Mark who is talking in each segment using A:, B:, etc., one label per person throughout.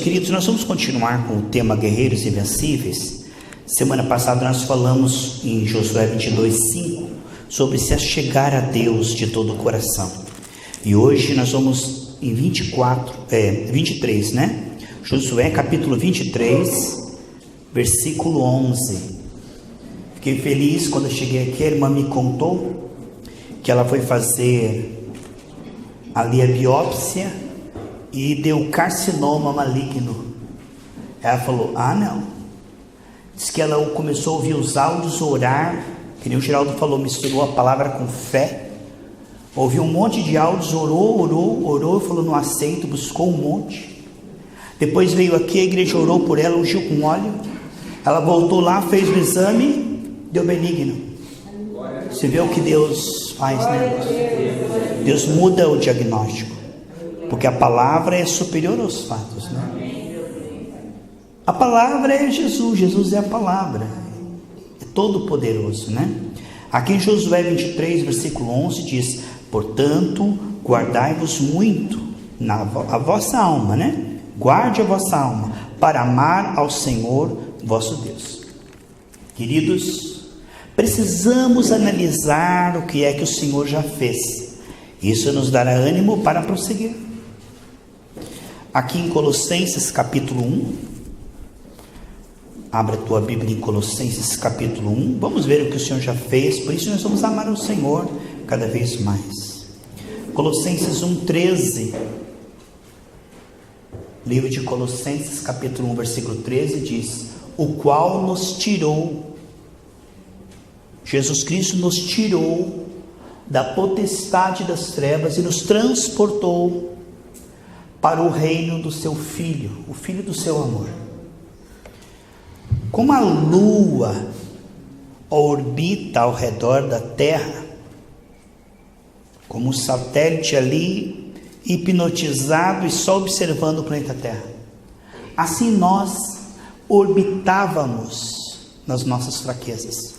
A: queridos, nós vamos continuar com o tema Guerreiros Invencíveis. Semana passada nós falamos em Josué 22:5 sobre se achegar a Deus de todo o coração. E hoje nós vamos em 23, né? Josué capítulo 23, versículo 11. Fiquei feliz quando eu cheguei aqui, a irmã me contou que ela foi fazer ali a biópsia e deu carcinoma maligno. Ela falou, não. Diz que ela começou a ouvir os áudios, orar, que nem o Geraldo falou, misturou a palavra com fé. Ouviu um monte de áudios, orou, falou, não aceito, buscou um monte. Depois veio aqui, a igreja orou por ela, ungiu com óleo. Ela voltou lá, fez o exame, deu benigno. Você vê o que Deus faz, né? Deus muda o diagnóstico, porque a palavra é superior aos fatos, né? A palavra é Jesus, Jesus é a palavra, é todo poderoso, né? Aqui em Josué 23, versículo 11 diz, portanto, guardai-vos muito a vossa alma, né? Guarde a vossa alma, para amar ao Senhor vosso Deus. Queridos, precisamos analisar o que é que o Senhor já fez. Isso nos dará ânimo para prosseguir. Aqui em Colossenses capítulo 1, abra a tua Bíblia em Colossenses capítulo 1, vamos ver o que o Senhor já fez, por isso nós vamos amar o Senhor cada vez mais. Colossenses 1:13, livro de Colossenses capítulo 1, versículo 13 diz, o qual nos tirou, Jesus Cristo nos tirou da potestade das trevas e nos transportou para o reino do seu Filho, o Filho do seu amor. Como a lua orbita ao redor da Terra, como um satélite ali, hipnotizado e só observando o planeta Terra, assim nós orbitávamos nas nossas fraquezas.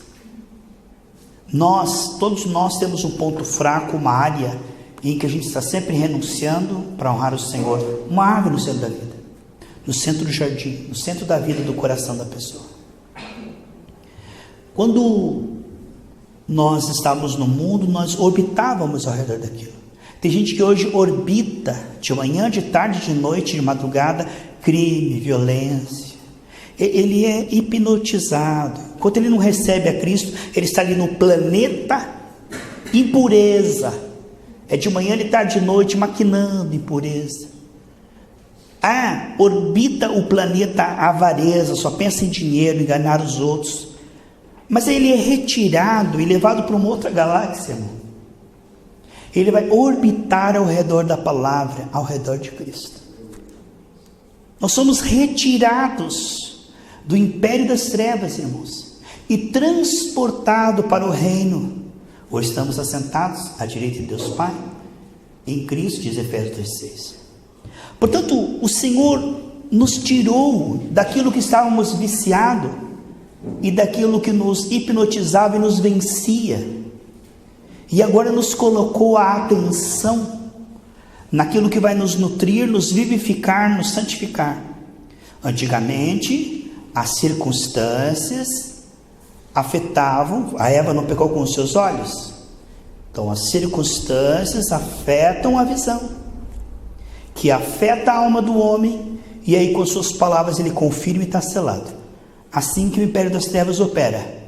A: Todos nós temos um ponto fraco, uma área em que a gente está sempre renunciando para honrar o Senhor, uma árvore no centro da vida, no centro do jardim, no centro da vida, do coração da pessoa. Quando nós estávamos no mundo, nós orbitávamos ao redor daquilo. Tem gente que hoje orbita de manhã, de tarde, de noite, de madrugada, crime, violência. Ele é hipnotizado. Enquanto ele não recebe a Cristo, ele está ali no planeta impureza. É de manhã, de tarde, de noite, maquinando impureza. Orbita o planeta avareza, só pensa em dinheiro, enganar os outros. Mas ele é retirado e levado para uma outra galáxia, irmão. Ele vai orbitar ao redor da palavra, ao redor de Cristo. Nós somos retirados do império das trevas, irmãos, e transportado para o reino. Hoje estamos assentados à direita de Deus Pai, em Cristo, diz Efésios 3:6. Portanto, o Senhor nos tirou daquilo que estávamos viciados e daquilo que nos hipnotizava e nos vencia, e agora nos colocou a atenção naquilo que vai nos nutrir, nos vivificar, nos santificar. Antigamente, as circunstâncias afetavam, a Eva não pecou com os seus olhos, então as circunstâncias afetam a visão, que afeta a alma do homem, e aí com suas palavras ele confirma e está selado. Assim que o império das trevas opera.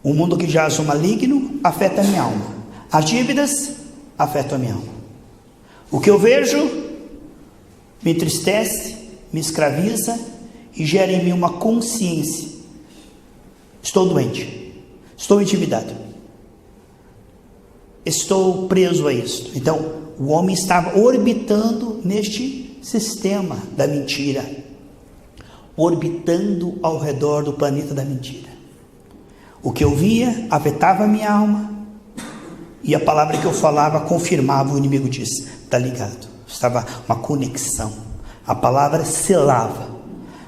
A: O mundo que jaz o maligno afeta a minha alma, as dívidas afetam a minha alma, o que eu vejo me entristece, me escraviza e gera em mim uma consciência. Estou doente, estou endividado, estou preso a isto. Então, o homem estava orbitando neste sistema da mentira, orbitando ao redor do planeta da mentira. O que eu via afetava a minha alma, e a palavra que eu falava confirmava. O inimigo disse, está ligado, estava uma conexão, a palavra selava.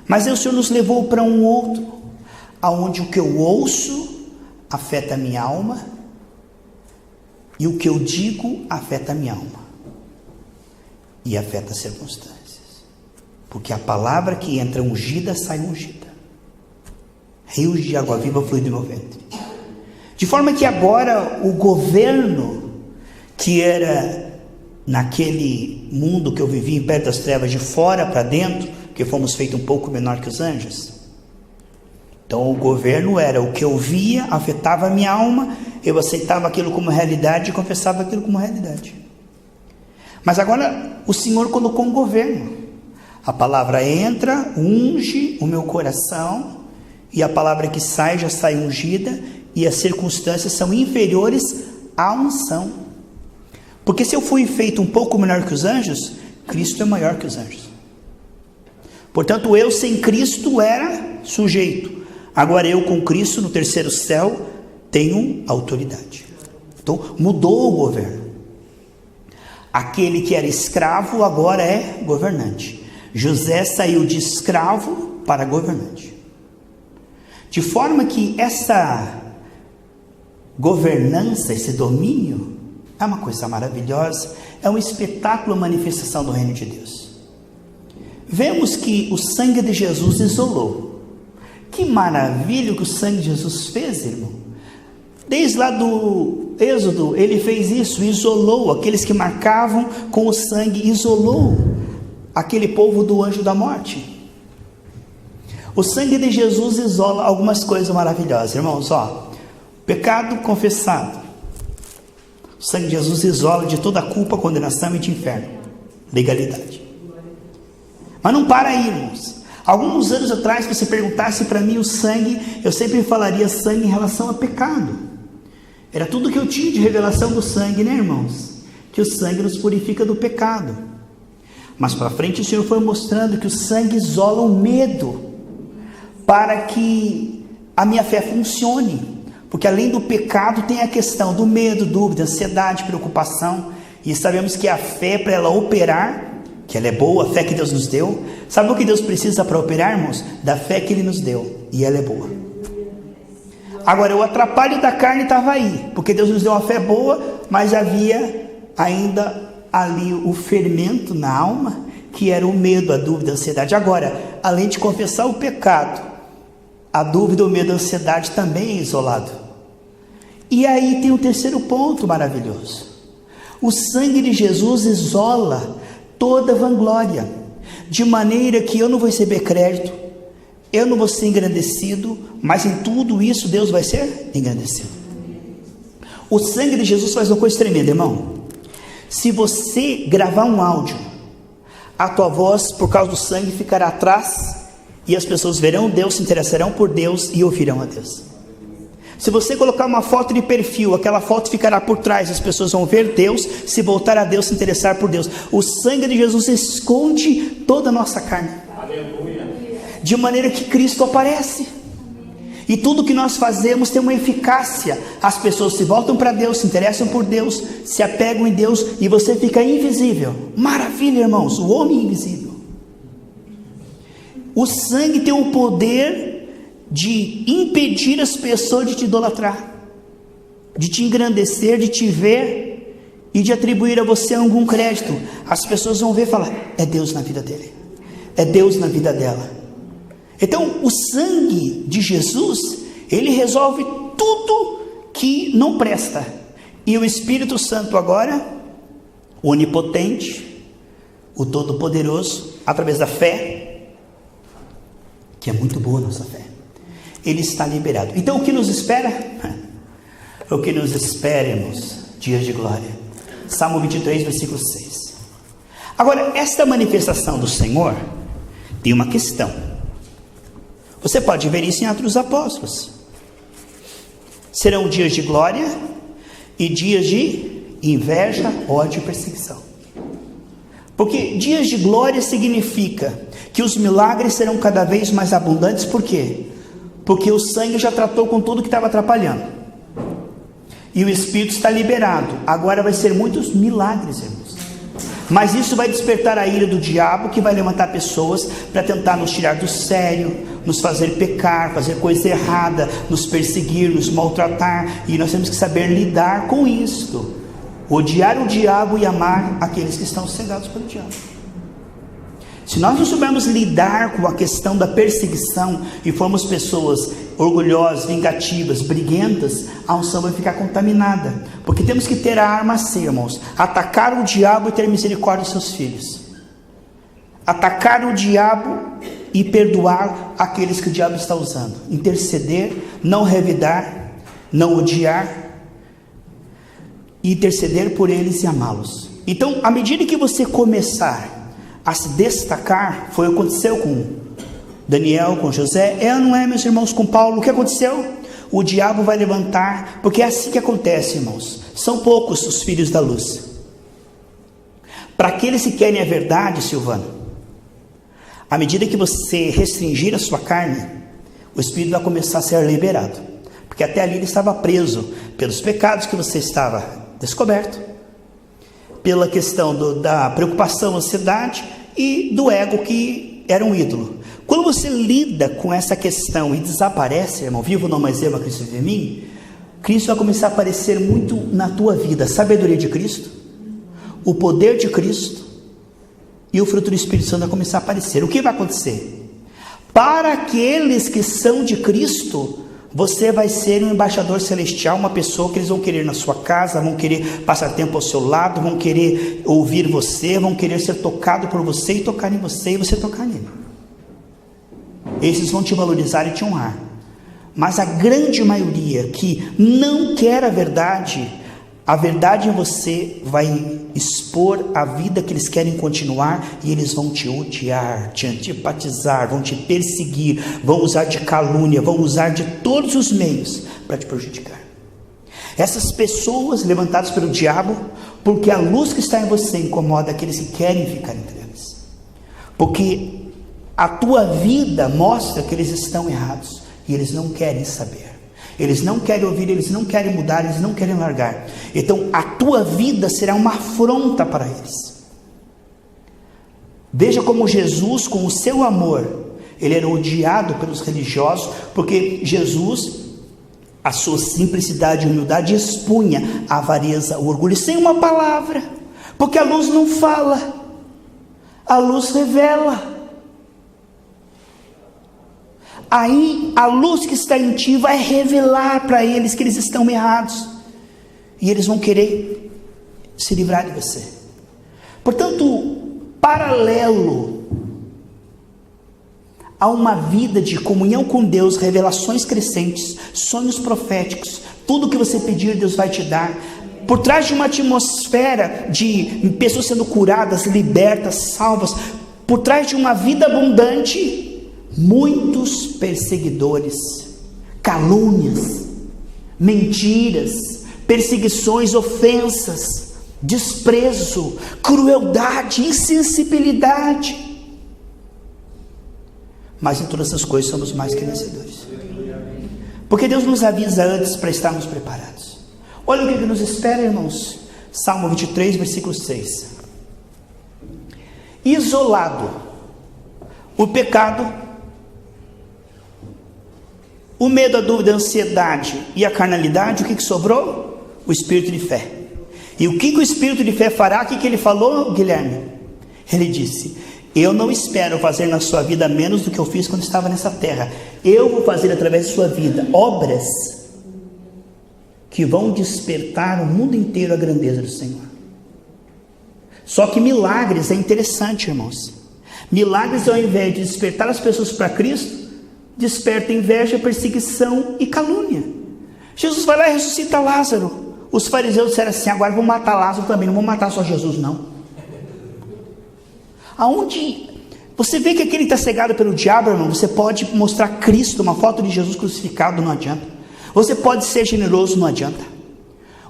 A: Mas aí o Senhor nos levou para um outro, aonde o que eu ouço afeta a minha alma, e o que eu digo afeta a minha alma, e afeta as circunstâncias. porque a palavra que entra ungida, sai ungida. Rios de água viva fluem do meu ventre. De forma que agora o governo que era naquele mundo que eu vivi, em perto das trevas, de fora para dentro, porque fomos feitos um pouco menor que os anjos. Então o governo era o que eu via, afetava a minha alma, eu aceitava aquilo como realidade e confessava aquilo como realidade. Mas agora o Senhor colocou um governo. A palavra entra, unge o meu coração, e a palavra que sai já sai ungida, e as circunstâncias são inferiores à unção. Porque se eu fui feito um pouco menor que os anjos, Cristo é maior que os anjos. Portanto, eu sem Cristo era sujeito. Agora eu com Cristo no terceiro céu tenho autoridade. Então mudou o governo. Aquele que era escravo agora é governante. José saiu de escravo para governante. De forma que essa governança, esse domínio, é uma coisa maravilhosa, é um espetáculo, uma manifestação do reino de Deus. Vemos que o sangue de Jesus isolou. Que maravilha que o sangue de Jesus fez, irmão. Desde lá do Êxodo, ele fez isso, isolou aqueles que marcavam com o sangue, isolou aquele povo do anjo da morte. O sangue de Jesus isola algumas coisas maravilhosas, irmãos, pecado confessado. O sangue de Jesus isola de toda a culpa, condenação e de inferno, legalidade. Mas não para aí, irmãos. Alguns anos atrás, se você perguntasse para mim o sangue, eu sempre falaria sangue em relação a pecado. Era tudo que eu tinha de revelação do sangue, né, irmãos? Que o sangue nos purifica do pecado. Mas para frente o Senhor foi mostrando que o sangue isola o medo, para que a minha fé funcione. Porque além do pecado tem a questão do medo, dúvida, ansiedade, preocupação. E sabemos que a fé, para ela operar, que ela é boa, a fé que Deus nos deu. Sabe o que Deus precisa para operar, irmãos? Da fé que Ele nos deu, e ela é boa. Agora, o atrapalho da carne estava aí, porque Deus nos deu uma fé boa, mas havia ainda ali o fermento na alma, que era o medo, a dúvida, a ansiedade. Agora, além de confessar o pecado, a dúvida, o medo, a ansiedade também é isolado. E aí tem o terceiro ponto maravilhoso. O sangue de Jesus isola toda vanglória, de maneira que eu não vou receber crédito, eu não vou ser engrandecido, mas em tudo isso Deus vai ser engrandecido. O sangue de Jesus faz uma coisa tremenda, irmão. Se você gravar um áudio, a tua voz, por causa do sangue, ficará atrás, e as pessoas verão Deus, se interessarão por Deus e ouvirão a Deus. Se você colocar uma foto de perfil, aquela foto ficará por trás, as pessoas vão ver Deus, se voltar a Deus, se interessar por Deus. O sangue de Jesus esconde toda a nossa carne. Aleluia. De maneira que Cristo aparece. E tudo que nós fazemos tem uma eficácia. As pessoas se voltam para Deus, se interessam por Deus, se apegam em Deus, e você fica invisível. Maravilha, irmãos, o homem invisível. O sangue tem o poder de impedir as pessoas de te idolatrar, de te engrandecer, de te ver e de atribuir a você algum crédito. As pessoas vão ver e falar: é Deus na vida dele, é Deus na vida dela. Então o sangue de Jesus, ele resolve tudo que não presta. E o Espírito Santo agora, o onipotente, o todo-poderoso, através da fé, que é muito boa a nossa fé, ele está liberado. Então o que nos espera? O que nos espera, irmãos? Dias de glória. Salmo 23, versículo 6. Agora, esta manifestação do Senhor tem uma questão. Você pode ver isso em Atos dos Apóstolos. Serão dias de glória e dias de inveja, ódio e perseguição. Porque dias de glória significa que os milagres serão cada vez mais abundantes. Por quê? Porque o sangue já tratou com tudo que estava atrapalhando, e o Espírito está liberado. Agora vai ser muitos milagres, irmãos. Mas isso vai despertar a ira do diabo, que vai levantar pessoas para tentar nos tirar do sério, nos fazer pecar, fazer coisa errada, nos perseguir, nos maltratar. E nós temos que saber lidar com isso. Odiar o diabo e amar aqueles que estão cegados pelo diabo. Se nós não soubermos lidar com a questão da perseguição e formos pessoas orgulhosas, vingativas, briguentas, a unção vai ficar contaminada. Porque temos que ter a arma assim, irmãos: atacar o diabo e ter misericórdia dos seus filhos. Atacar o diabo e perdoar aqueles que o diabo está usando. Interceder, não revidar, não odiar, e interceder por eles e amá-los. Então, à medida que você começar a se destacar, foi o que aconteceu com Daniel, com José, não é, meus irmãos, com Paulo. O que aconteceu? O diabo vai levantar, porque é assim que acontece, irmãos. São poucos os filhos da luz. Para aqueles que querem a verdade, Silvano, à medida que você restringir a sua carne, o Espírito vai começar a ser liberado, porque até ali ele estava preso pelos pecados que você estava descoberto, pela questão da preocupação, ansiedade e do ego que era um ídolo. Quando você lida com essa questão e desaparece, irmão, vivo não mais eu, mas Cristo vive em mim, Cristo vai começar a aparecer muito na tua vida. A sabedoria de Cristo, o poder de Cristo e o fruto do Espírito Santo vai começar a aparecer. O que vai acontecer? Para aqueles que são de Cristo, você vai ser um embaixador celestial, uma pessoa que eles vão querer na sua casa, vão querer passar tempo ao seu lado, vão querer ouvir você, vão querer ser tocado por você e tocar em você e você tocar nele. Esses vão te valorizar e te honrar. Mas a grande maioria que não quer a verdade em você vai expor a vida que eles querem continuar, e eles vão te odiar, te antipatizar, vão te perseguir, vão usar de calúnia, vão usar de todos os meios para te prejudicar. Essas pessoas levantadas pelo diabo, porque a luz que está em você incomoda aqueles que querem ficar em trevas, porque a tua vida mostra que eles estão errados e eles não querem saber. Eles não querem ouvir, eles não querem mudar, eles não querem largar. Então a tua vida será uma afronta para eles. Veja como Jesus, com o seu amor, ele era odiado pelos religiosos, porque Jesus, a sua simplicidade e humildade, expunha a avareza, o orgulho, sem uma palavra, porque a luz não fala, a luz revela. Aí a luz que está em ti vai revelar para eles que eles estão errados, e eles vão querer se livrar de você. Portanto, paralelo a uma vida de comunhão com Deus, revelações crescentes, sonhos proféticos, tudo que você pedir Deus vai te dar. Por trás de uma atmosfera de pessoas sendo curadas, libertas, salvas, por trás de uma vida abundante, muitos perseguidores, calúnias, mentiras, perseguições, ofensas, desprezo, crueldade, insensibilidade. Mas em todas essas coisas somos mais que vencedores, porque Deus nos avisa antes para estarmos preparados. Olha o que nos espera, irmãos. Salmo 23, versículo 6. Isolado o pecado, o medo, a dúvida, a ansiedade e a carnalidade, o que sobrou? O espírito de fé. E o que o espírito de fé fará? O que ele falou, Guilherme? Ele disse: eu não espero fazer na sua vida menos do que eu fiz quando estava nessa terra. Eu vou fazer através de sua vida obras que vão despertar o mundo inteiro a grandeza do Senhor. Só que milagres é interessante, irmãos. Milagres, ao invés de despertar as pessoas para Cristo, desperta inveja, perseguição e calúnia. Jesus vai lá e ressuscita Lázaro. Os fariseus disseram assim: agora vão matar Lázaro também, não vão matar só Jesus não. Aonde você vê que aquele está cegado pelo diabo, irmão, você pode mostrar Cristo, uma foto de Jesus crucificado, não adianta. Você pode ser generoso, não adianta.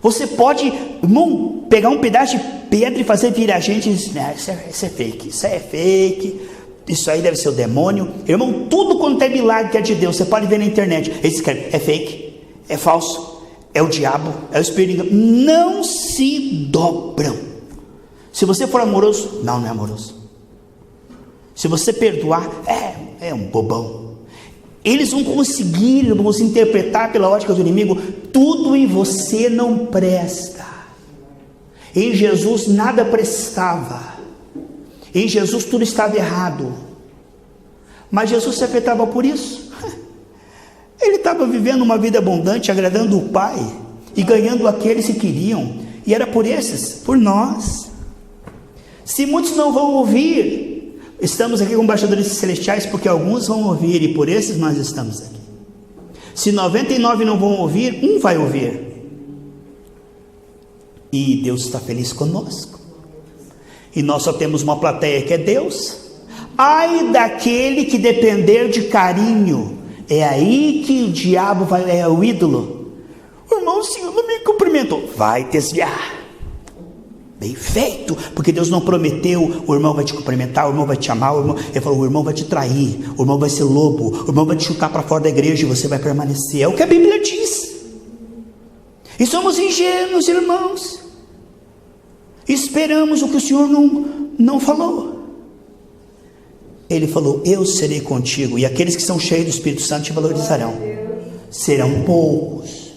A: Você pode, irmão, pegar um pedaço de pedra e fazer vir a gente e dizer: isso é fake, isso é fake, isso aí deve ser o demônio. Irmão, tudo quanto é milagre que é de Deus, você pode ver na internet, eles escrevem: é fake, é falso, é o diabo, é o espírito. Não se dobram. Se você for amoroso, não é amoroso. Se você perdoar, é um bobão. Eles vão conseguir, irmãos, interpretar pela ótica do inimigo: tudo em você não presta. Em Jesus nada prestava. Em Jesus tudo estava errado. Mas Jesus se afetava por isso? Ele estava vivendo uma vida abundante, agradando o Pai e ganhando aqueles que queriam. E era por esses, por nós. Se muitos não vão ouvir, estamos aqui como embaixadores celestiais, porque alguns vão ouvir, e por esses nós estamos aqui. Se 99 não vão ouvir, um vai ouvir. E Deus está feliz conosco. E nós só temos uma plateia que é Deus. Ai daquele que depender de carinho. É aí que o diabo vai, é o ídolo. O irmão, o Senhor não me cumprimentou. Vai desviar. Bem feito, porque Deus não prometeu, o irmão vai te cumprimentar, o irmão vai te amar, ele falou, o irmão vai te trair, o irmão vai ser lobo, o irmão vai te chutar para fora da igreja e você vai permanecer. É o que a Bíblia diz. E somos ingênuos, irmãos. Esperamos o que o Senhor não falou. Ele falou, eu serei contigo, e aqueles que são cheios do Espírito Santo te valorizarão. Serão poucos.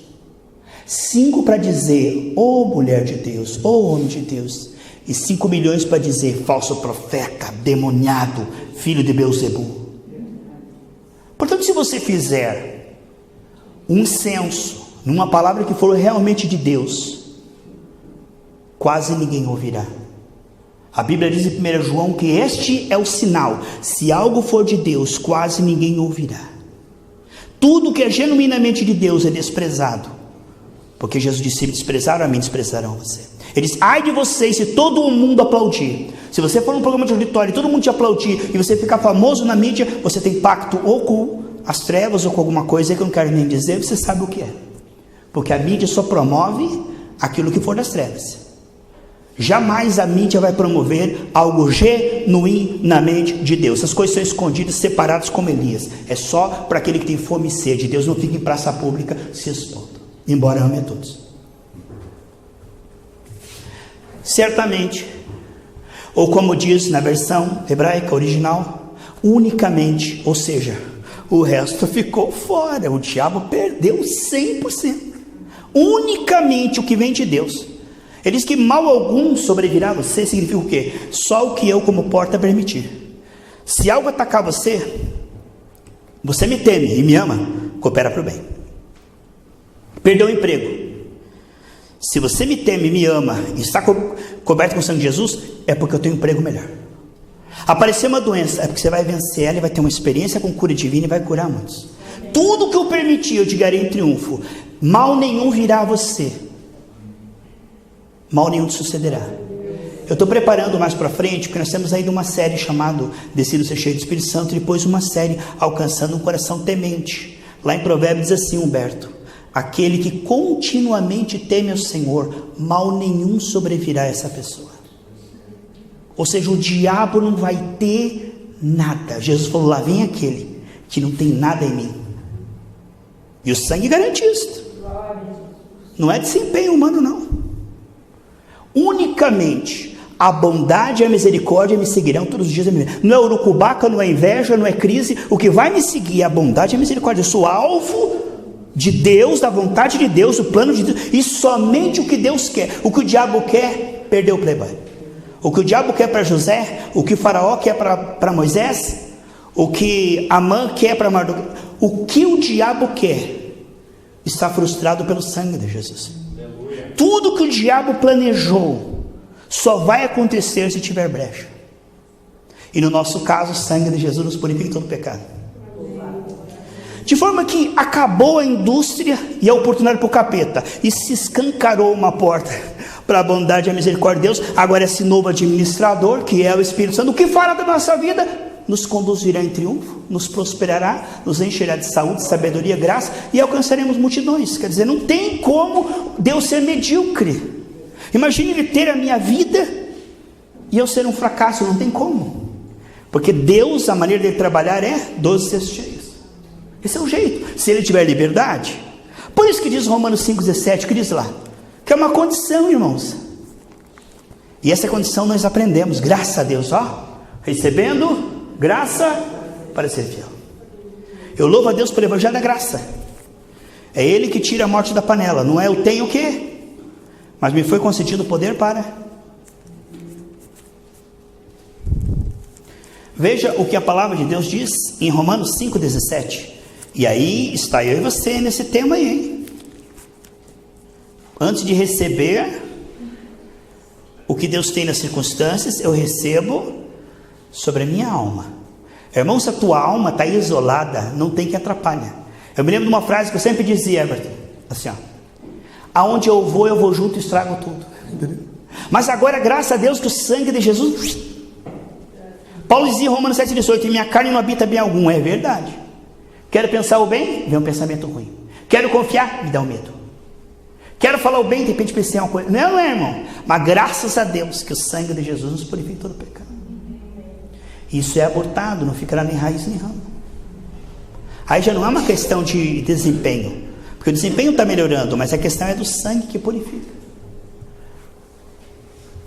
A: 5 para dizer, mulher de Deus, homem de Deus, e 5 milhões para dizer, falso profeta, demoniado, filho de Beelzebul. Portanto, se você fizer um censo, numa palavra que for realmente de Deus, quase ninguém ouvirá. A Bíblia diz em 1 João que este é o sinal, se algo for de Deus, quase ninguém ouvirá. Tudo que é genuinamente de Deus é desprezado. Porque Jesus disse, se me desprezaram, a mim desprezarão você. Ele diz, ai de vocês se todo o mundo aplaudir. Se você for num programa de auditório e todo mundo te aplaudir, e você ficar famoso na mídia, você tem pacto ou com as trevas ou com alguma coisa que eu não quero nem dizer, você sabe o que é. Porque a mídia só promove aquilo que for das trevas. Jamais a mídia vai promover algo genuinamente de Deus. Essas coisas são escondidas, separadas como Elias. É só para aquele que tem fome e sede. Deus não fica em praça pública se expondo. Embora ame a todos. Certamente, ou como diz na versão hebraica original, unicamente, ou seja, o resto ficou fora. O diabo perdeu 100%. Unicamente o que vem de Deus. Ele diz que mal algum sobrevirá a você, significa o quê? Só o que eu como porta permitir. Se algo atacar você, você me teme e me ama, coopera para o bem. Perdeu o emprego. Se você me teme, me ama e está coberto com o sangue de Jesus, é porque eu tenho um emprego melhor. Apareceu uma doença, é porque você vai vencer ela e vai ter uma experiência com cura divina e vai curar muitos. Tudo que eu permitir, eu te darei em triunfo. Mal nenhum virá a você. Mal nenhum te sucederá. Eu estou preparando mais para frente, porque nós temos ainda uma série chamada Decido Ser Cheio do Espírito Santo, e depois uma série Alcançando um Coração Temente. Lá em Provérbios diz assim, Humberto, aquele que continuamente teme ao Senhor, mal nenhum sobrevirá a essa pessoa. Ou seja, o diabo não vai ter nada. Jesus falou, lá vem aquele que não tem nada em mim. E o sangue garante isso. Não é desempenho humano, não. Unicamente a bondade e a misericórdia me seguirão todos os dias da minha vida. Não é urucubaca, não é inveja, não é crise. O que vai me seguir é a bondade e a misericórdia. Eu sou alvo de Deus, da vontade de Deus, do plano de Deus, e somente o que Deus quer. O que o diabo quer, perdeu o playboy. O que o diabo quer para José, o que o faraó quer para Moisés, o que Amã quer para Mardoqueu, o que o diabo quer, está frustrado pelo sangue de Jesus. Tudo que o diabo planejou, só vai acontecer se tiver brecha. E no nosso caso, o sangue de Jesus nos purifica de todo pecado. De forma que acabou a indústria e a oportunidade para o capeta, e se escancarou uma porta para a bondade e a misericórdia de Deus. Agora esse novo administrador, que é o Espírito Santo, o que fará da nossa vida? Nos conduzirá em triunfo, nos prosperará, nos encherá de saúde, sabedoria, graça, e alcançaremos multidões. Quer dizer, não tem como Deus ser medíocre. Imagine Ele ter a minha vida e eu ser um fracasso, não tem como. Porque Deus, a maneira dele trabalhar é 12 cestos cheios. Esse é o jeito, se ele tiver liberdade. Por isso que diz Romanos 5,17, que diz lá, que é uma condição, irmãos. E essa condição nós aprendemos, graças a Deus, recebendo graça para ser fiel. Eu louvo a Deus pelo evangelho da graça. É Ele que tira a morte da panela, não é eu tenho o quê? Mas me foi concedido o poder para Veja o que a palavra de Deus diz em Romanos 5,17. E aí está eu e você nesse tema aí, hein? Antes de receber o que Deus tem nas circunstâncias, eu recebo sobre a minha alma. Irmão, se a tua alma está isolada, não tem que atrapalhar. Eu me lembro de uma frase que eu sempre dizia, Everton, assim, ó: aonde eu vou junto e estrago tudo. Mas agora, graças a Deus, que o sangue de Jesus... Paulo dizia em Romanos 7,18: minha carne não habita bem algum. É verdade. Quero pensar o bem, vem um pensamento ruim. Quero confiar, me dá um medo. Quero falar o bem, de repente pensei uma coisa. Não é, irmão. Mas graças a Deus que o sangue de Jesus nos purifica todo o pecado. Isso é abortado, não ficará nem raiz nem ramo. Aí já não é uma questão de desempenho, porque o desempenho está melhorando, mas a questão é do sangue que purifica.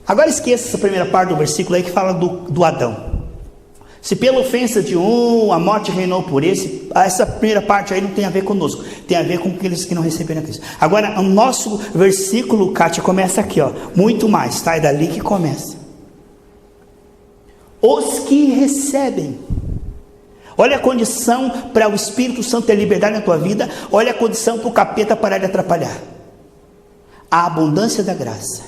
A: Agora esqueça essa primeira parte do versículo aí que fala do Adão. Se pela ofensa de um, a morte reinou por esse, essa primeira parte aí não tem a ver conosco, tem a ver com aqueles que não receberam a Cristo. Agora, o nosso versículo, Kátia, começa aqui, ó, muito mais, tá? É dali que começa. Os que recebem. Olha a condição para o Espírito Santo ter liberdade na tua vida, olha a condição para o capeta parar de atrapalhar. A abundância da graça.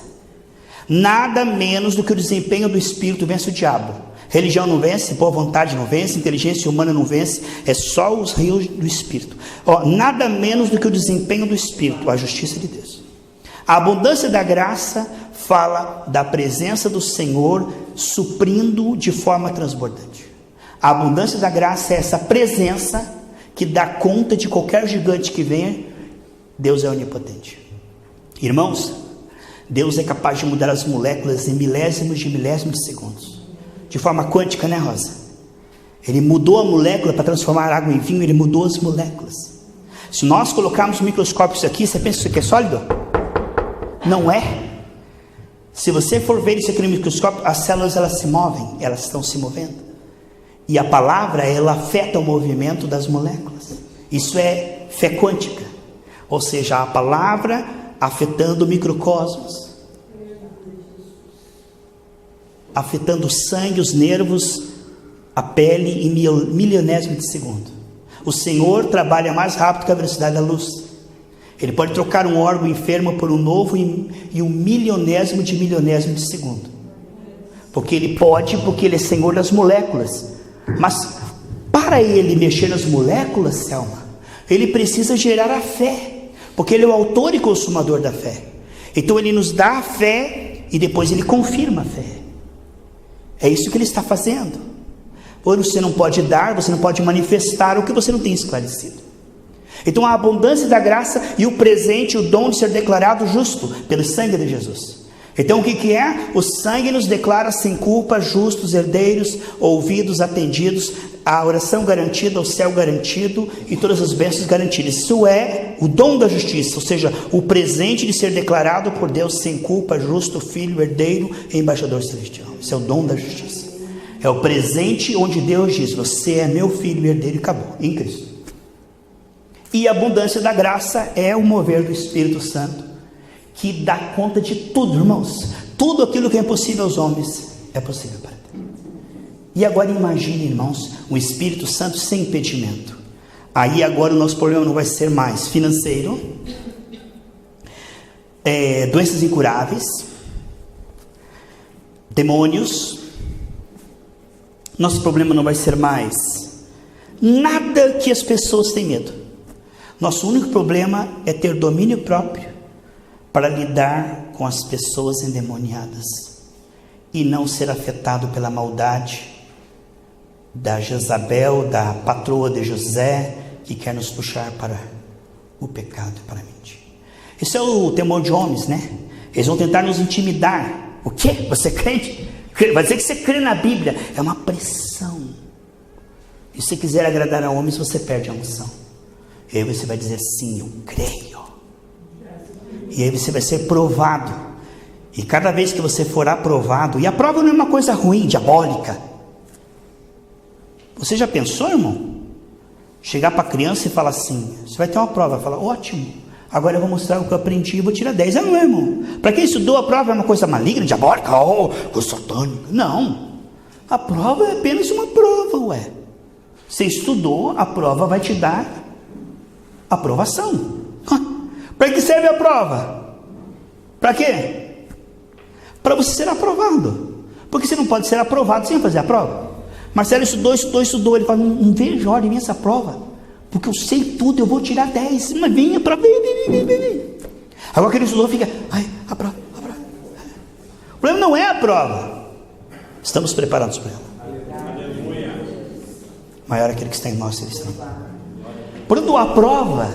A: Nada menos do que o desempenho do Espírito vence o diabo. Religião não vence, boa vontade não vence, inteligência humana não vence, é só os rios do Espírito. Nada menos do que o desempenho do Espírito, a justiça de Deus. A abundância da graça fala da presença do Senhor suprindo de forma transbordante. A abundância da graça é essa presença que dá conta de qualquer gigante que venha. Deus é onipotente. Irmãos, Deus é capaz de mudar as moléculas em milésimos de segundos. De forma quântica, né, Rosa? Ele mudou a molécula para transformar a água em vinho, ele mudou as moléculas. Se nós colocarmos microscópios aqui, você pensa que isso aqui é sólido? Não é. Se você for ver isso aqui no microscópio, as células elas se movem, elas estão se movendo. E a palavra, ela afeta o movimento das moléculas. Isso é fé quântica. Ou seja, a palavra afetando o microcosmos. Afetando o sangue, os nervos, a pele em milionésimo de segundo. O Senhor trabalha mais rápido que a velocidade da luz. Ele pode trocar um órgão enfermo por um novo em um milionésimo de segundo. Porque ele pode, porque ele é Senhor das moléculas. Mas para ele mexer nas moléculas, Selma, ele precisa gerar a fé. Porque ele é o autor e consumador da fé. Então ele nos dá a fé e depois ele confirma a fé. É isso que ele está fazendo. Você não pode dar, você não pode manifestar o que você não tem esclarecido. Então a abundância da graça e o presente, o dom de ser declarado justo pelo sangue de Jesus. Então o que é? O sangue nos declara sem culpa, justos, herdeiros, ouvidos, atendidos, a oração garantida, o céu garantido e todas as bênçãos garantidas. Isso é o dom da justiça, ou seja, o presente de ser declarado por Deus sem culpa, justo, filho, herdeiro e embaixador celestial. Isso é o dom da justiça. É o presente onde Deus diz: você é meu filho, herdeiro, e acabou, em Cristo. E a abundância da graça é o mover do Espírito Santo, que dá conta de tudo, irmãos. Tudo aquilo que é impossível aos homens é possível para Deus. E agora imagine, irmãos, um Espírito Santo sem impedimento. Aí agora o nosso problema não vai ser mais financeiro, doenças incuráveis, demônios. Nosso problema não vai ser mais nada que as pessoas têm medo. Nosso único problema é ter domínio próprio para lidar com as pessoas endemoniadas e não ser afetado pela maldade da Jezabel, da patroa de José, que quer nos puxar para o pecado e para a mentira. Esse é o temor de homens, né? Eles vão tentar nos intimidar. O quê? Você é crente? Vai dizer que você crê na Bíblia. É uma pressão. E se quiser agradar a homens, você perde a unção. E aí você vai dizer: sim, eu creio. E aí você vai ser provado. E cada vez que você for aprovado, e a prova não é uma coisa ruim, diabólica. Você já pensou, irmão? Chegar para a criança e falar assim: você vai ter uma prova. Fala: ótimo, agora eu vou mostrar o que eu aprendi e vou tirar 10. Não, irmão. Para quem estudou, a prova é uma coisa maligna, diabólica, coisa satânica. Não. A prova é apenas uma prova, ué. Você estudou, a prova vai te dar aprovação. Para que serve a prova? Para quê? Para você ser aprovado. Porque você não pode ser aprovado sem fazer a prova. Marcelo estudou. Ele fala, não vejo hora de vir essa prova. Porque eu sei tudo, eu vou tirar 10. Mas venha para vem. Agora que ele estudou, fica, a prova. O problema não é a prova. Estamos preparados para ela. Maior é aquele que está em nós, ele está. Portanto, a prova,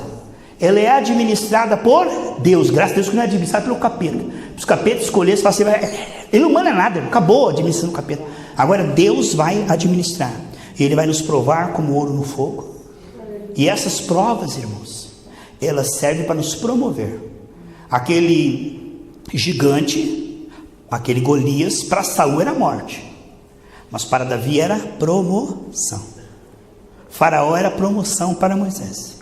A: ela é administrada por Deus. Graças a Deus que não é administrada pelo capeta. Os capetas escolheram, você fala assim, ele não manda nada, acabou administrando o capeta. Agora Deus vai administrar. Ele vai nos provar como ouro no fogo. E essas provas, irmãos, elas servem para nos promover. Aquele gigante, aquele Golias, para Saul era morte. Mas para Davi era promoção. Faraó era promoção para Moisés.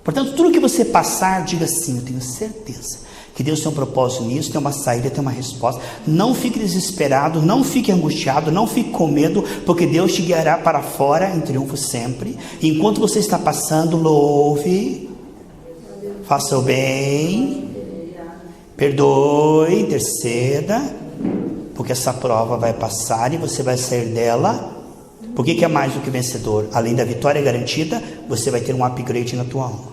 A: Portanto, tudo que você passar, diga assim, eu tenho certeza que Deus tem um propósito nisso, tem uma saída, tem uma resposta. Não fique desesperado, não fique angustiado, não fique com medo, porque Deus te guiará para fora em triunfo sempre. E enquanto você está passando, louve, faça o bem, perdoe, interceda, porque essa prova vai passar e você vai sair dela. Por que é mais do que vencedor? Além da vitória garantida, você vai ter um upgrade na tua alma.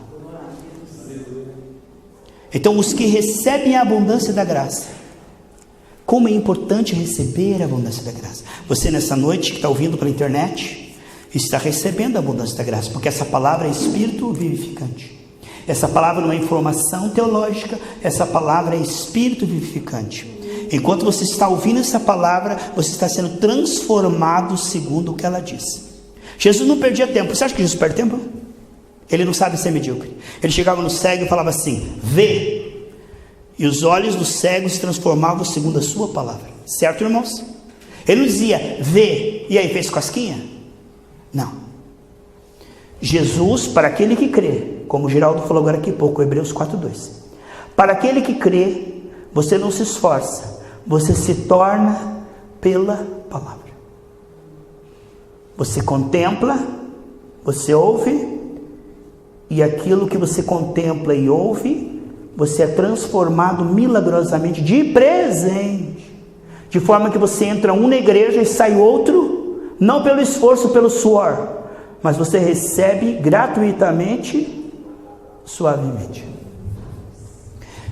A: Então, os que recebem a abundância da graça, como é importante receber a abundância da graça. Você nessa noite que está ouvindo pela internet, está recebendo a abundância da graça, porque essa palavra é espírito vivificante. Essa palavra não é informação teológica, essa palavra é espírito vivificante. Enquanto você está ouvindo essa palavra, você está sendo transformado segundo o que ela diz. Jesus não perdia tempo. Você acha que Jesus perde tempo? Ele não sabe ser medíocre. Ele chegava no cego e falava assim, vê. E os olhos do cego se transformavam segundo a sua palavra. Certo, irmãos? Ele não dizia, vê, e aí fez cosquinha? Não. Jesus, para aquele que crê, como o Geraldo falou agora aqui há pouco, Hebreus 4:2. Para aquele que crê, você não se esforça, você se torna pela palavra. Você contempla, você ouve, e aquilo que você contempla e ouve, você é transformado milagrosamente de presente. De forma que você entra um na igreja e sai outro, não pelo esforço, pelo suor, mas você recebe gratuitamente, suavemente.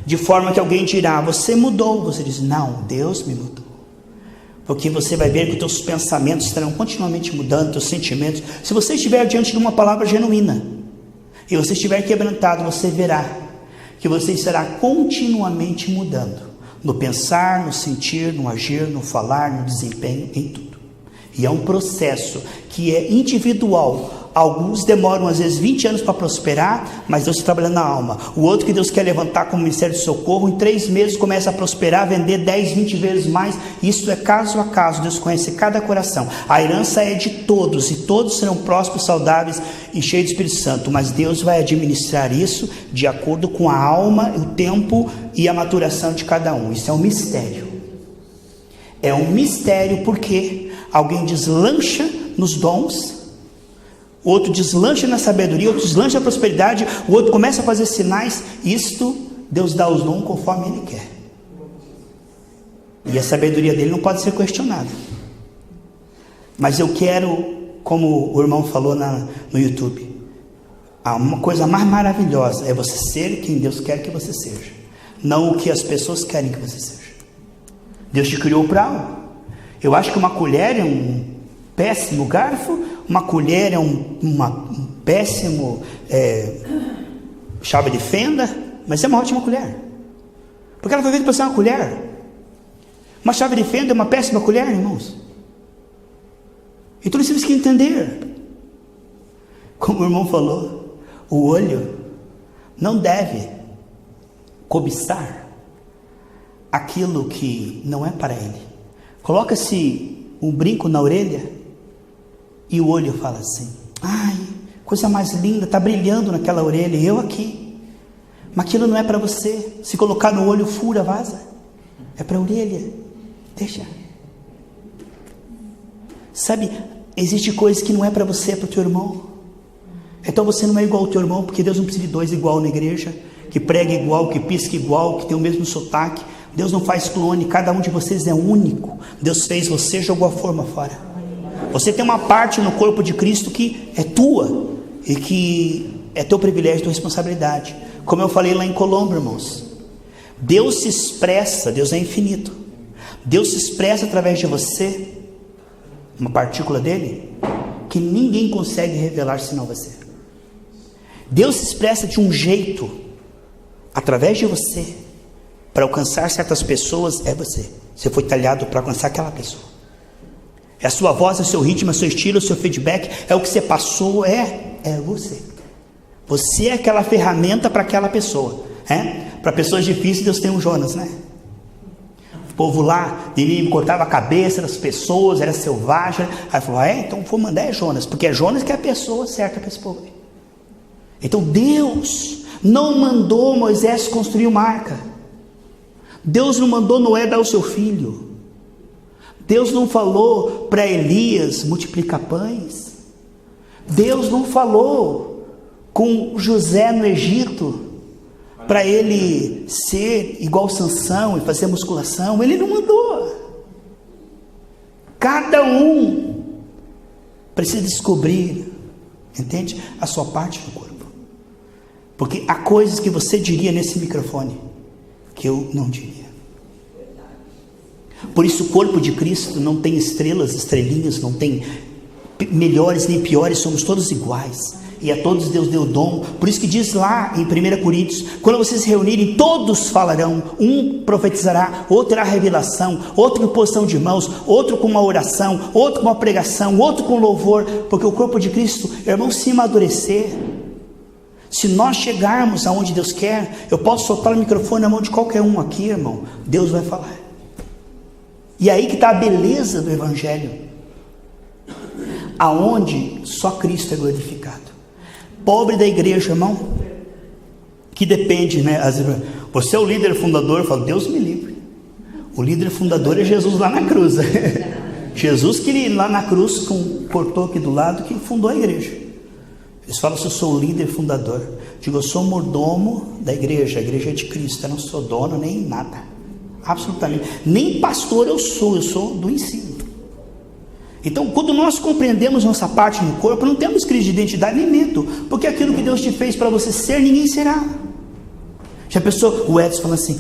A: De forma que alguém dirá, você mudou. Você diz, não, Deus me mudou. Porque você vai ver que os teus pensamentos estarão continuamente mudando, teus sentimentos. Se você estiver diante de uma palavra genuína, e você estiver quebrantado, você verá que você estará continuamente mudando. No pensar, no sentir, no agir, no falar, no desempenho, em tudo. E é um processo que é individual. Alguns demoram às vezes 20 anos para prosperar, mas Deus está trabalhando na alma. O outro que Deus quer levantar como ministério de socorro, em 3 meses começa a prosperar, vender 10, 20 vezes mais. Isso é caso a caso, Deus conhece cada coração. A herança é de todos, e todos serão prósperos, saudáveis e cheios do Espírito Santo. Mas Deus vai administrar isso de acordo com a alma, o tempo e a maturação de cada um. Isso é um mistério. É um mistério porque alguém deslancha nos dons, o outro deslancha na sabedoria, o outro deslancha na prosperidade, o outro começa a fazer sinais. Isto, Deus dá os dons conforme Ele quer. E a sabedoria dele não pode ser questionada. Mas eu quero, como o irmão falou no YouTube, uma coisa mais maravilhosa é você ser quem Deus quer que você seja, não o que as pessoas querem que você seja. Deus te criou para algo. Eu acho que uma colher é um péssimo garfo, uma colher é um péssimo chave de fenda, mas é uma ótima colher, porque ela foi feita para ser uma colher. Uma chave de fenda é uma péssima colher, irmãos. Então nós temos que entender, como o irmão falou, o olho não deve cobiçar aquilo que não é para ele. Coloca-se um brinco na orelha e o olho fala assim, ai, coisa mais linda, está brilhando naquela orelha, e eu aqui. Mas aquilo não é para você. Se colocar no olho, fura, vaza. É para a orelha. Deixa. Sabe, existe coisa que não é para você, é para o teu irmão. Então você não é igual ao teu irmão, porque Deus não precisa de dois igual na igreja, que prega igual, que pisca igual, que tem o mesmo sotaque. Deus não faz clone, cada um de vocês é único. Deus fez você, jogou a forma fora. Você tem uma parte no corpo de Cristo que é tua, e que é teu privilégio, tua responsabilidade. Como eu falei lá em Colombo, irmãos, Deus se expressa, Deus é infinito, Deus se expressa através de você, uma partícula dele, que ninguém consegue revelar senão você. Deus se expressa de um jeito, através de você, para alcançar certas pessoas, é você. Você foi talhado para alcançar aquela pessoa. É a sua voz, é o seu ritmo, é o seu estilo, é o seu feedback, é o que você passou, é você. Você é aquela ferramenta para aquela pessoa. Para pessoas difíceis, Deus tem um Jonas, né? O povo lá, ele cortava a cabeça das pessoas, era selvagem. Aí falou, então vou mandar Jonas, porque é Jonas que é a pessoa certa para esse povo. Então Deus não mandou Moisés construir uma arca. Deus não mandou Noé dar o seu filho. Deus não falou para Elias multiplicar pães. Deus não falou com José no Egito para ele ser igual Sansão e fazer musculação. Ele não mandou. Cada um precisa descobrir, entende? A sua parte do corpo. Porque há coisas que você diria nesse microfone que eu não diria. Por isso o corpo de Cristo não tem estrelas, estrelinhas, não tem melhores nem piores, somos todos iguais. E a todos Deus deu dom. Por isso que diz lá em 1 Coríntios, quando vocês se reunirem, todos falarão. Um profetizará, outro terá revelação, outro com posição de mãos, outro com uma oração, outro com uma pregação, outro com louvor. Porque o corpo de Cristo, irmão, se amadurecer, se nós chegarmos aonde Deus quer, eu posso soltar o microfone na mão de qualquer um aqui, irmão, Deus vai falar. E aí que está a beleza do Evangelho, aonde só Cristo é glorificado. Pobre da igreja, irmão, que depende, né? Você é o líder fundador, eu falo, Deus me livre. O líder fundador é Jesus lá na cruz. Jesus que ele, lá na cruz, cortou aqui do lado, que fundou a igreja. Eles falam, se eu sou o líder fundador, digo, eu sou mordomo da igreja, a igreja é de Cristo, eu não sou dono nem nada, absolutamente, nem pastor eu sou do ensino. Então, quando nós compreendemos nossa parte no corpo, não temos crise de identidade nem medo, porque aquilo que Deus te fez para você ser, ninguém será. Já pensou, o Edson falando assim,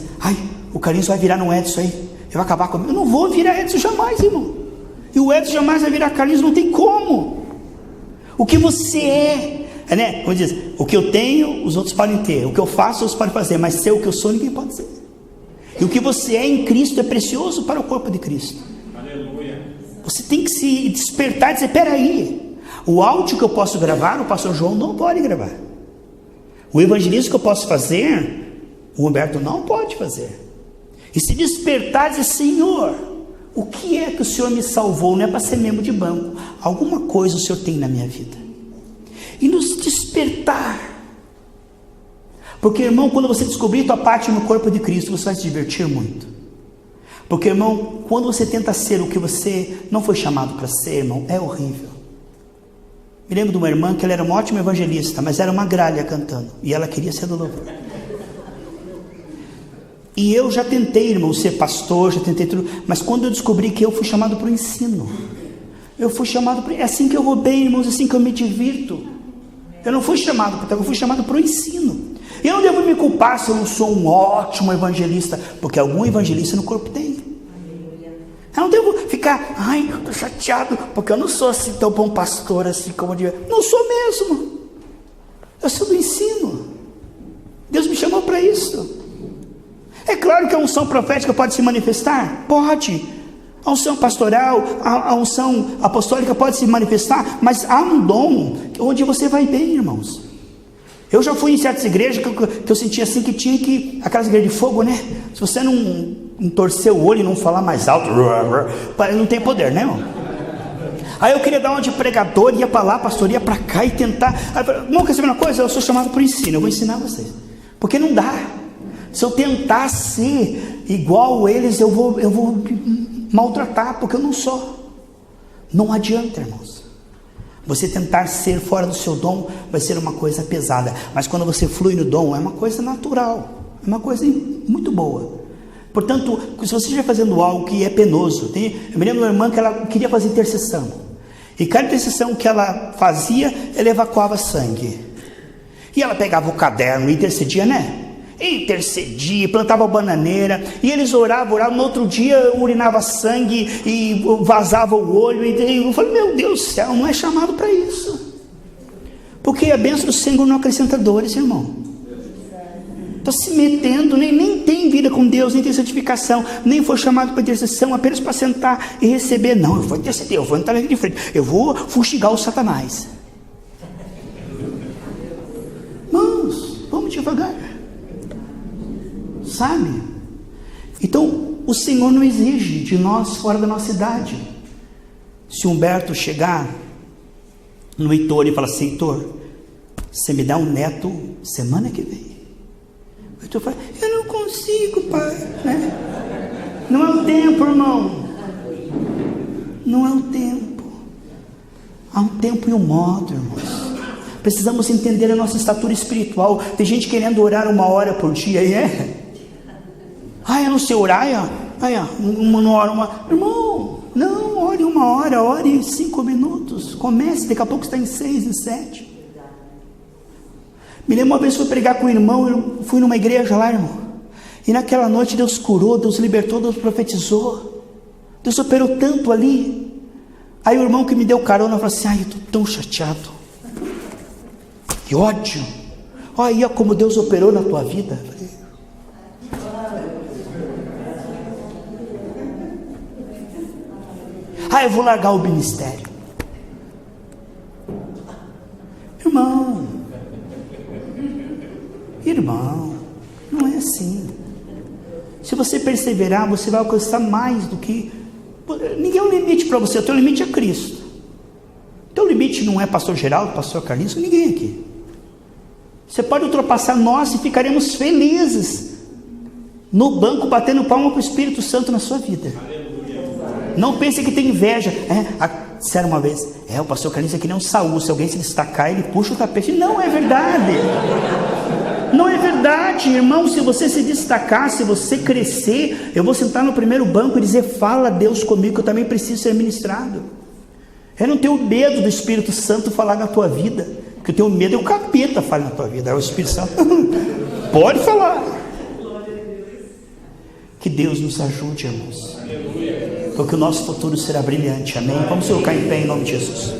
A: o Carlinhos vai virar no Edson aí, ele vai acabar comigo. Eu não vou virar Edson jamais, irmão, e o Edson jamais vai virar Carlinhos, não tem como. O que você é, né? Como diz, o que eu tenho, os outros podem ter, o que eu faço, os outros podem fazer, mas ser o que eu sou, ninguém pode ser. E o que você é em Cristo é precioso para o corpo de Cristo. Aleluia. Você tem que se despertar e dizer, peraí, o áudio que eu posso gravar, o pastor João não pode gravar. O evangelismo que eu posso fazer, o Humberto não pode fazer. E se despertar e dizer, Senhor, o que é que o Senhor me salvou? Não é para ser membro de banco. Alguma coisa o Senhor tem na minha vida. E nos despertar. Porque, irmão, quando você descobrir tua parte no corpo de Cristo, você vai se divertir muito. Porque, irmão, quando você tenta ser o que você não foi chamado para ser, irmão, é horrível. Me lembro de uma irmã que ela era uma ótima evangelista, mas era uma gralha cantando. E ela queria ser do louvor. E eu já tentei, irmão, ser pastor, já tentei tudo, mas quando eu descobri que eu fui chamado para o ensino, eu fui chamado para... É assim que eu vou bem, irmãos, é assim que eu me divirto. Eu não fui chamado para... Eu fui chamado para o ensino. Eu não devo me culpar se eu não sou um ótimo evangelista, porque algum evangelista no corpo tem. Eu não devo ficar, estou chateado, porque eu não sou assim tão bom pastor, assim como eu devia. Não sou mesmo. Eu sou do ensino. Deus me chamou para isso. É claro que a unção profética pode se manifestar? Pode. A unção pastoral, a unção apostólica pode se manifestar, mas há um dom onde você vai bem, irmãos. Eu já fui em certas igrejas que eu sentia assim que tinha que, aquelas igrejas de fogo, né? Se você não torcer o olho e não falar mais alto, não tem poder, né, irmão? Aí eu queria dar uma de pregador, ia para lá, pastor, ia para cá e tentar. Irmão, quer saber uma coisa? Eu sou chamado para o ensino, eu vou ensinar vocês. Porque não dá. Se eu tentar ser igual a eles, eu vou maltratar, porque eu não sou. Não adianta, irmãos. Você tentar ser fora do seu dom vai ser uma coisa pesada. Mas quando você flui no dom, é uma coisa natural. É uma coisa muito boa. Portanto, se você estiver fazendo algo que é penoso, eu me lembro de uma irmã que ela queria fazer intercessão. E cada intercessão que ela fazia, ela evacuava sangue. E ela pegava o caderno e intercedia, né? Intercedia, plantava bananeira, e eles oravam, no outro dia urinava sangue e vazava o olho, e eu falei, meu Deus do céu, não é chamado para isso, porque a bênção do Senhor não acrescenta dores, irmão. Está se metendo, nem tem vida com Deus, nem tem santificação, nem foi chamado para intercessão, apenas para sentar e receber. Não, eu vou interceder, eu vou entrar aqui de frente, eu vou fustigar o Satanás. Irmãos, vamos devagar. Sabe? Então, o Senhor não exige de nós fora da nossa idade. Se Humberto chegar no Heitor e falar assim, Heitor, você me dá um neto semana que vem. O Heitor fala, eu não consigo, pai, né? Não é o tempo, irmão. Não é o tempo. Há um tempo e um modo, irmãos. Precisamos entender a nossa estatura espiritual. Tem gente querendo orar 1 hora por dia, e eu não sei orar, uma hora, irmão, não, ore 1 hora, ore 5 minutos, comece, daqui a pouco está em 6, em 7. Me lembro uma vez que fui pregar com o irmão, eu fui numa igreja lá, irmão, e naquela noite Deus curou, Deus libertou, Deus profetizou, Deus operou tanto ali. Aí o irmão que me deu carona falou assim, eu estou tão chateado, que ódio, olha como Deus operou na tua vida. Eu vou largar o ministério. Irmão, não é assim. Se você perseverar, você vai alcançar mais do que... Ninguém é um limite para você, o teu limite é Cristo. O teu limite não é pastor Geraldo, pastor Carlinhos, ninguém aqui. Você pode ultrapassar nós e ficaremos felizes no banco, batendo palma para o Espírito Santo na sua vida. Não pense que tem inveja. Disseram uma vez, o pastor Carlinhos é que nem um Saul, se alguém se destacar, ele puxa o tapete. Não é verdade. Não é verdade, irmão. Se você se destacar, se você crescer, eu vou sentar no primeiro banco e dizer, fala Deus comigo, que eu também preciso ser ministrado. Eu não tenho medo do Espírito Santo falar na tua vida, porque eu tenho medo é o capeta falar na tua vida, é o Espírito Santo. Pode falar. Que Deus nos ajude, irmãos, porque o nosso futuro será brilhante, amém? Vamos colocar em pé em nome de Jesus.